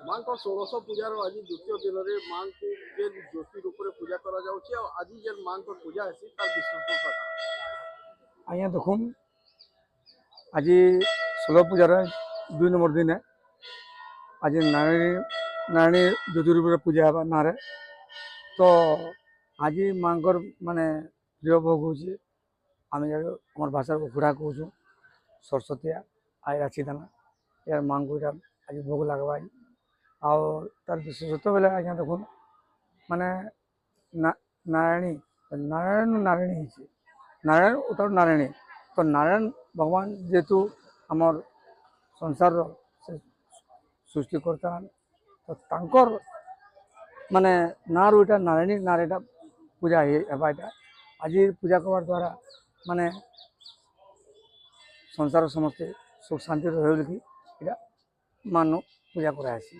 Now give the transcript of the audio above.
माँ को 1600 पूजार आज द्वितीय दिन में माँ को जे ज्योति रूप में पूजा करा जाउछि और आज जे माँ को पूजा हेसी तार विशेषता आज्ञा देखुन आज 16 पूजार 2 नंबर दिन है। आज नारायणी ज्योति रूप पूजा हवा ना तो आज माँ माने प्रिय भोग हो आम आम भाषा उखुड़ा कहूँ सरस्वती आई राशि दाना यार माँ को आज भोग लगवा तार विशेषत्व बेले आज्ञा देखुन माने नारायणी नारायण नारायणी नारायण उतर नारायणी तो नारायण भगवान जेहेतु आमर संसार सृष्टि करता तो तांकर माने नारू इटा नारायणी नारायण पूजा हेबा इटा आज पूजा करवार द्वारा माने संसार समस्ते सुख शांति रहे कि मान पूजा करासी।